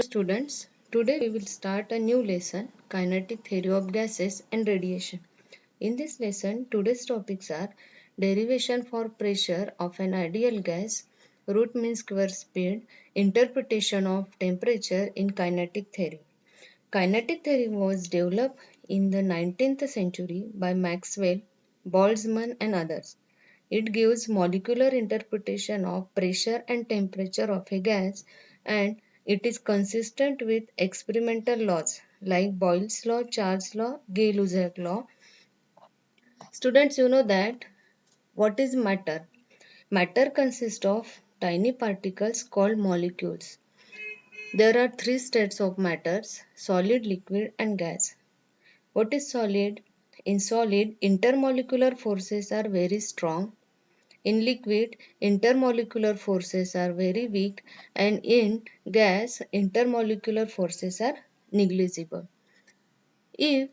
Students, today we will start a new lesson, Kinetic Theory of Gases and Radiation. In this lesson, today's topics are derivation for pressure of an ideal gas, root mean square speed, interpretation of temperature in kinetic theory. Kinetic theory was developed in the 19th century by Maxwell, Boltzmann and others. It gives molecular interpretation of pressure and temperature of a gas, and it is consistent with experimental laws like Boyle's law, Charles' law, Gay-Lussac law. Students, you know that what is matter? Matter consists of tiny particles called molecules. There are three states of matters: solid, liquid and gas. What is solid? In solid, intermolecular forces are very strong. In liquid, intermolecular forces are very weak, and in gas, intermolecular forces are negligible. If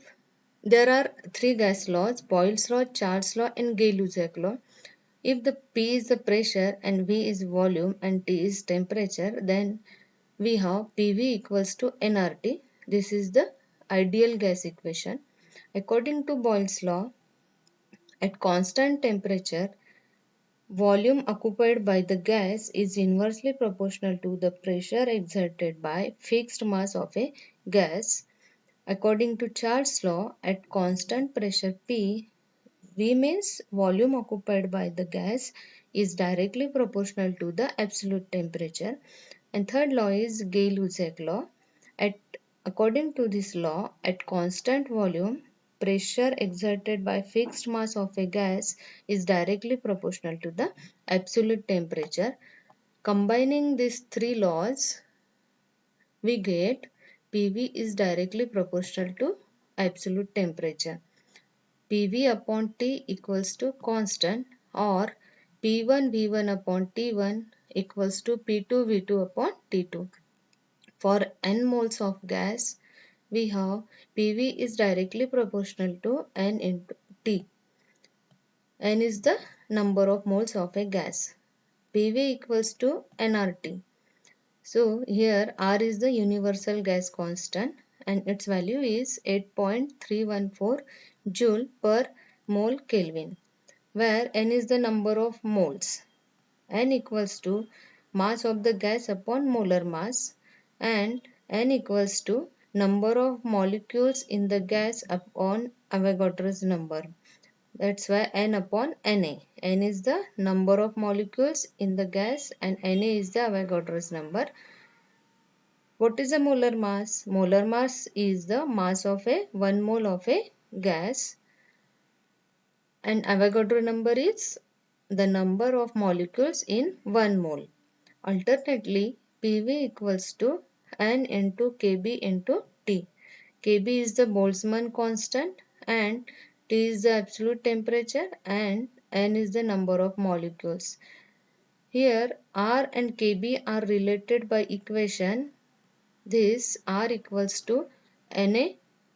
there are three gas laws, Boyle's law, Charles' law and Gay-Lussac law. If the P is the pressure and V is volume and T is temperature, then we have PV equals to nRT. This is the ideal gas equation. According to Boyle's law, at constant temperature, volume occupied by the gas is inversely proportional to the pressure exerted by fixed mass of a gas. According to Charles' law, at constant pressure P, V means volume occupied by the gas is directly proportional to the absolute temperature. And third law is Gay-Lussac law. At According to this law, at constant volume, pressure exerted by fixed mass of a gas is directly proportional to the absolute temperature. Combining these three laws, we get PV is directly proportional to absolute temperature. PV upon T equals to constant, or P1 V1 upon T1 equals to P2 V2 upon T2. For n moles of gas, we have PV is directly proportional to n into T. N is the number of moles of a gas. PV equals to nRT. So here R is the universal gas constant and its value is 8.314 joule per mole Kelvin, where N is the number of moles. N equals to mass of the gas upon molar mass, and N equals to number of molecules in the gas upon Avogadro's number. That's why N upon Na. N is the number of molecules in the gas and Na is the Avogadro's number. What is a molar mass? Molar mass is the mass of a 1 mole of a gas, and Avogadro number is the number of molecules in 1 mole. Alternately, PV equals to N into Kb into T. Kb is the Boltzmann constant and T is the absolute temperature and N is the number of molecules. Here R and Kb are related by equation. This R equals to Na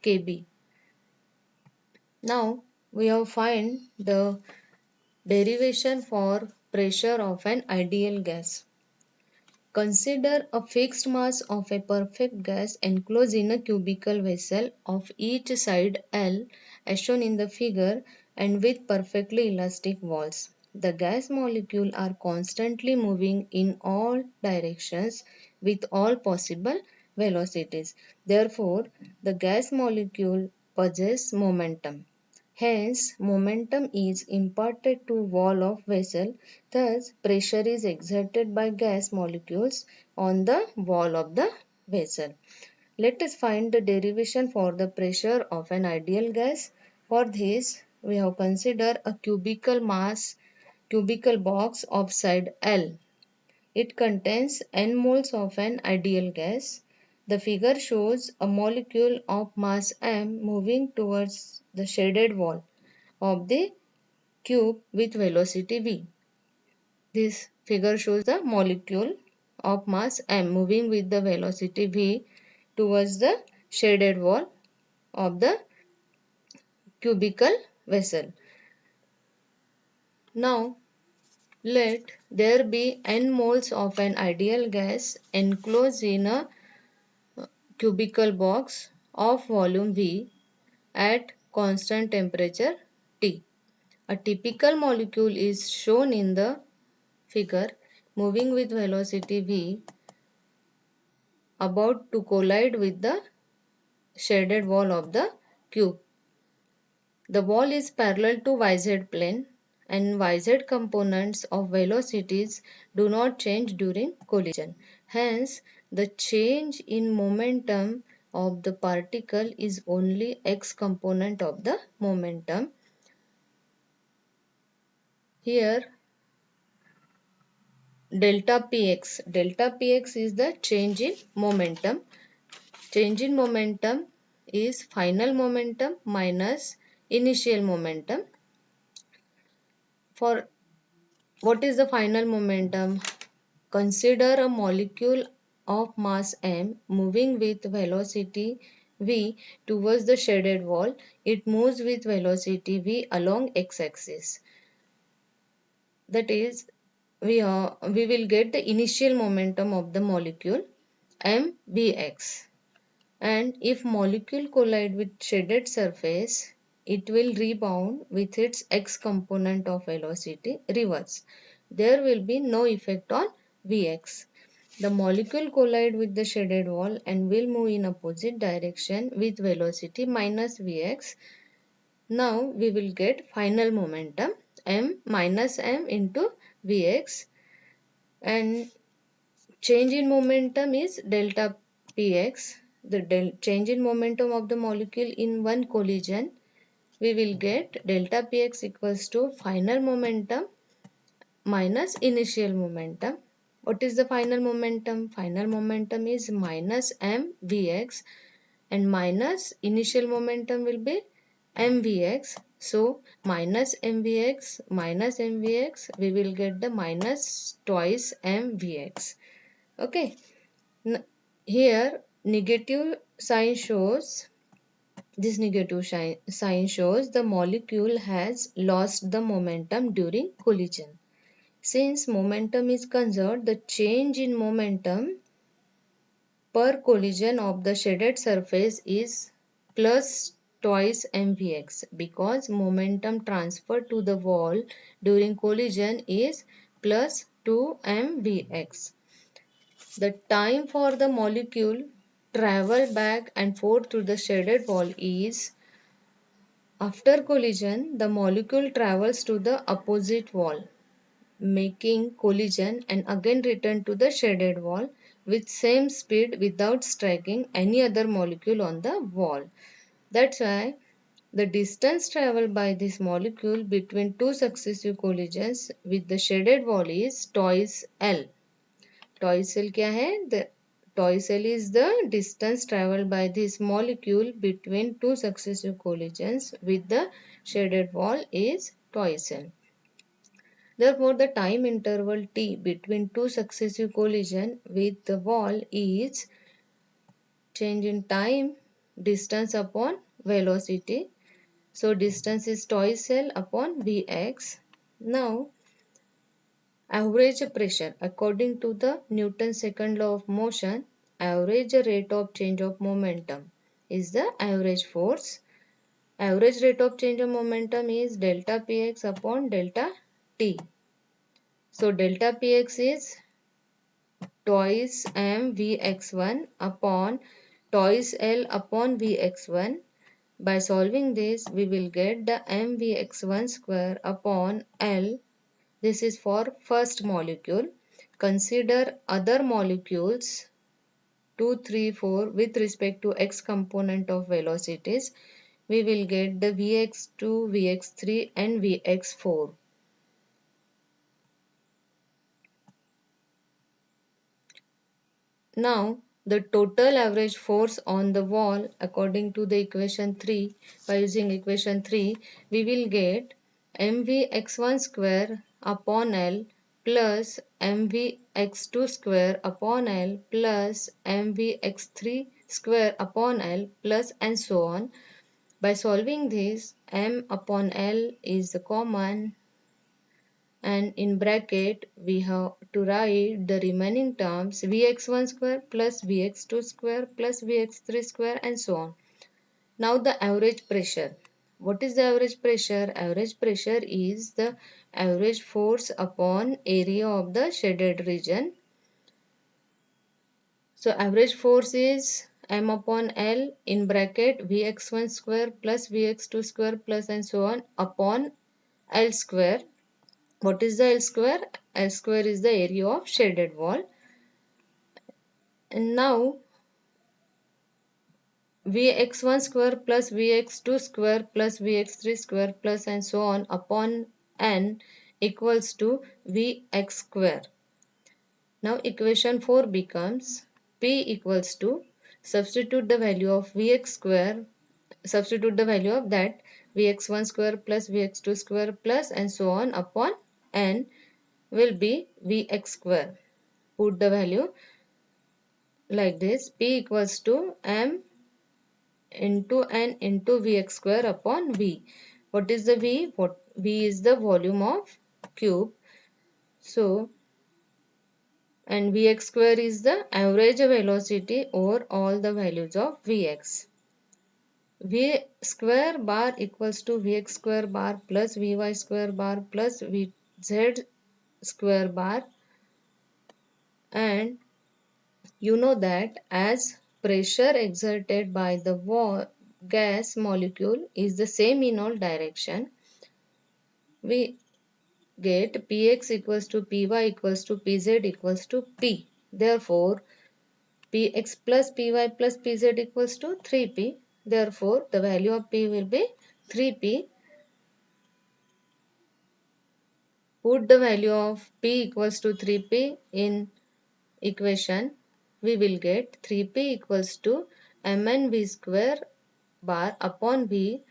Kb. Now we have find the derivation for pressure of an ideal gas. Consider a fixed mass of a perfect gas enclosed in a cubical vessel of each side L as shown in the figure and with perfectly elastic walls. The gas molecules are constantly moving in all directions with all possible velocities. Therefore, the gas molecule possesses momentum. Hence, momentum is imparted to wall of vessel. Thus, pressure is exerted by gas molecules on the wall of the vessel. Let us find the derivation for the pressure of an ideal gas. For this, we have considered a cubical box of side L. It contains n moles of an ideal gas. The figure shows a molecule of mass m moving towards the shaded wall of the cube with velocity v. This figure shows the molecule of mass m moving with the velocity v towards the shaded wall of the cubical vessel. Now, let there be n moles of an ideal gas enclosed in a cubical box of volume V at constant temperature T. A typical molecule is shown in the figure moving with velocity V about to collide with the shaded wall of the cube. The wall is parallel to YZ plane and YZ components of velocities do not change during collision. Hence, the change in momentum of the particle is only x component of the momentum. Here, delta px is the change in momentum. Change in momentum is final momentum minus initial momentum. For what is the final momentum? Consider a molecule of mass m moving with velocity v towards the shaded wall. It moves with velocity v along x-axis. That is, we will get the initial momentum of the molecule mvx. And if molecule collide with shaded surface, it will rebound with its x component of velocity reverse. There will be no effect on Vx. The molecule collide with the shaded wall and will move in opposite direction with velocity minus Vx. Now we will get final momentum m minus m into Vx, and change in momentum is delta px. The change in momentum of the molecule in one collision, we will get delta px equals to final momentum minus initial momentum. What is the final momentum? Final momentum is minus mvx and minus initial momentum will be mvx. So minus mvx minus mvx, we will get the minus twice mvx. Okay. Here negative sign shows, this negative sign shows the molecule has lost the momentum during collision. Since momentum is conserved, the change in momentum per collision of the shaded surface is plus twice mvx, because momentum transfer to the wall during collision is plus 2 mvx. The time for the molecule travel back and forth through the shaded wall is, after collision, the molecule travels to the opposite wall, making collision and again return to the shaded wall with same speed without striking any other molecule on the wall. That's why the distance traveled by this molecule between two successive collisions with the shaded wall is twice L. Twice L क्या है? Twice L is the distance traveled by this molecule between two successive collisions with the shaded wall is twice L. Therefore, the time interval t between two successive collisions with the wall is change in time, distance upon velocity. So, distance is twice L upon Vx. Now, average pressure. According to the Newton's second law of motion, average rate of change of momentum is the average force. Average rate of change of momentum is delta px upon delta t. So delta px is twice m vx1 upon twice L upon vx1. By solving this, we will get the m vx1 square upon L. This is for first molecule. Consider other molecules 2, 3, 4 with respect to x component of velocities. We will get the Vx2, Vx3 and Vx4. Now the total average force on the wall according to the equation 3, by using equation 3, we will get mvx1 square upon L plus mvx2 square upon L plus mvx3 square upon L plus and so on. By solving this, m upon L is the common. and in bracket we have to write the remaining terms Vx1 square plus Vx2 square plus Vx3 square and so on. Now the average pressure. What is the average pressure? Average pressure is the average force upon area of the shaded region. So average force is M upon L in bracket Vx1 square plus Vx2 square plus and so on upon L square. What is the L square? L square is the area of shaded wall. And now Vx1 square plus Vx2 square plus Vx3 square plus and so on upon N equals to Vx square. Now equation 4 becomes P equals to, substitute the value of Vx square, substitute the value of that Vx1 square plus Vx2 square plus and so on upon N will be Vx square. Put the value like this, P equals to M into N into Vx square upon V. What is the V? V is the volume of cube. So, and Vx square is the average velocity over all the values of Vx. V square bar equals to Vx square bar plus Vy square bar plus Vz square bar, and you know that as pressure exerted by the gas molecule is the same in all direction, we get Px equals to Py equals to Pz equals to P. Therefore, Px plus Py plus Pz equals to 3P. Therefore, the value of P will be 3P. Put the value of P equals to 3P in equation. We will get 3P equals to mnv square bar upon V.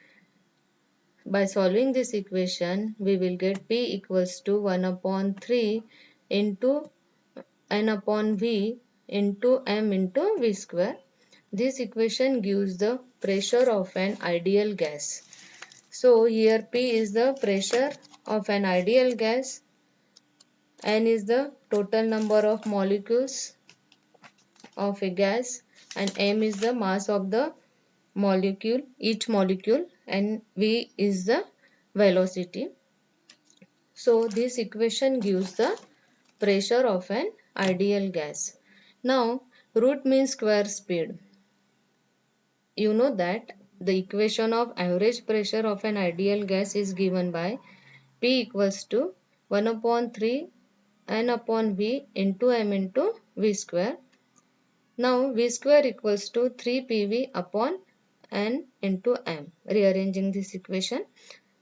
By solving this equation, we will get P equals to 1 upon 3 into N upon V into M into V square. This equation gives the pressure of an ideal gas. So here P is the pressure of an ideal gas, N is the total number of molecules of a gas, and M is the mass of the molecule, each molecule, and V is the velocity. So this equation gives the pressure of an ideal gas. Now root means square speed. You know that the equation of average pressure of an ideal gas is given by P equals to 1 upon 3 N upon V into M into V square. Now V square equals to 3 PV upon N into M. Rearranging this equation,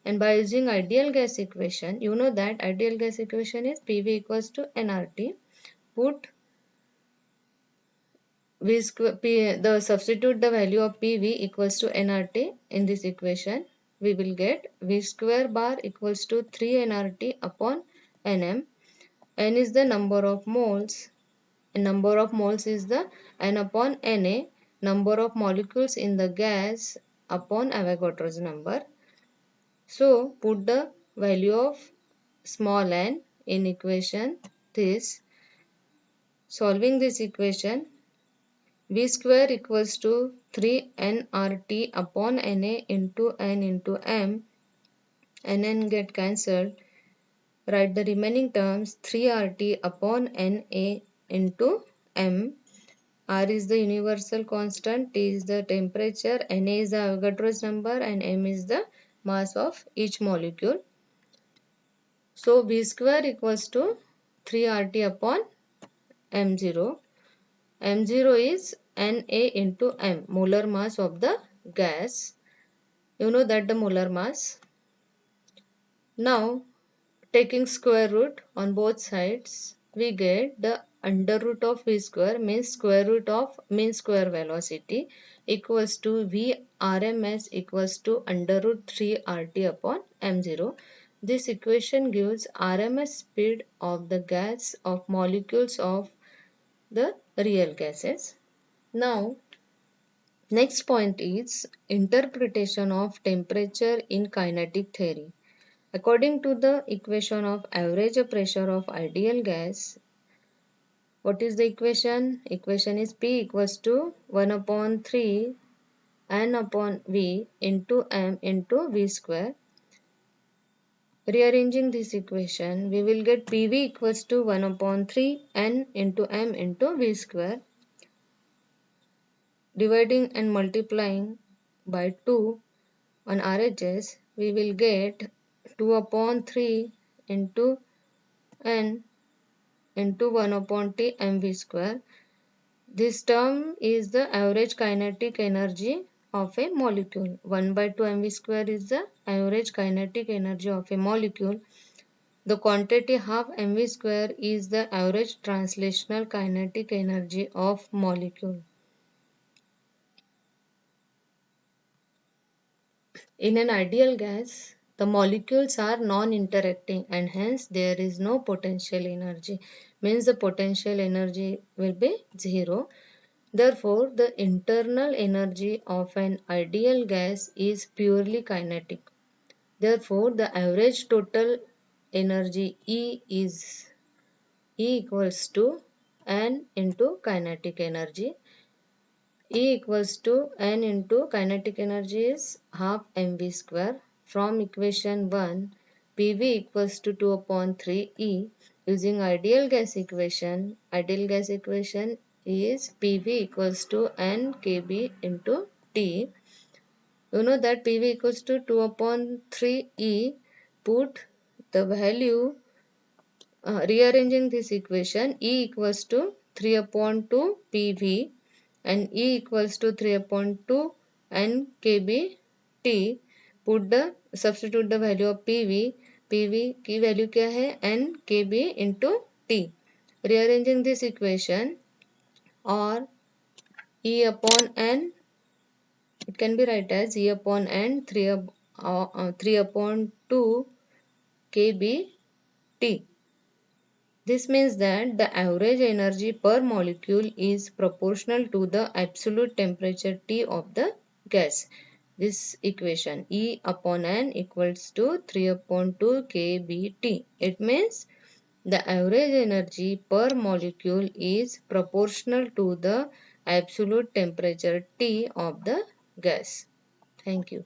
and by using ideal gas equation, you know that ideal gas equation is PV equals to nRT. Put V square, substitute the value of PV equals to nRT in this equation. We will get V square bar equals to 3 nRT upon Nm. N is the number of moles. Number of moles is the N upon Na. Number of molecules in the gas upon Avogadro's number. So put the value of small n in equation this. Solving this equation, V square equals to 3 nRT upon Na into N into M. N get cancelled. Write the remaining terms 3RT upon Na into M. R is the universal constant, T is the temperature, Na is the Avogadro's number, and M is the mass of each molecule. So V square equals to 3RT upon M0. M0 is Na into M, molar mass of the gas. You know that the molar mass. Now taking square root on both sides, we get the under root of V square means square root of mean square velocity equals to V RMS equals to under root 3 RT upon M0. This equation gives RMS speed of the gas of molecules of the real gases. Now next point is interpretation of temperature in kinetic theory. According to the equation of average pressure of ideal gas, what is the equation? Equation is P equals to 1 upon 3 N upon V into M into V square. Rearranging this equation, we will get PV equals to 1 upon 3 N into M into V square. Dividing and multiplying by 2 on RHS, we will get 2 upon 3 into N into 1 upon T mv square. This term is the average kinetic energy of a molecule. 1 by 2 mv square is the average kinetic energy of a molecule. The quantity half mv square is the average translational kinetic energy of molecule. In an ideal gas, the molecules are non-interacting and hence there is no potential energy. Means the potential energy will be zero. Therefore, the internal energy of an ideal gas is purely kinetic. Therefore, the average total energy E equals to N into kinetic energy. E equals to N into kinetic energy is half mv square. From equation 1, PV equals to 2 upon 3 E. Using ideal gas equation is PV equals to N kb into T. You know that PV equals to 2 upon 3 E. Put the value, rearranging this equation, E equals to 3 upon 2 PV and E equals to 3 upon 2 N kb T. Substitute the value of PV. PV की value क्या है? N kb into T. Rearranging this equation, or E upon N, it can be written as E upon N 3 upon 2 kb T. This means that the average energy per molecule is proportional to the absolute temperature T of the gas. This equation, E upon N equals to 3 upon 2 kBT. It means the average energy per molecule is proportional to the absolute temperature T of the gas. Thank you.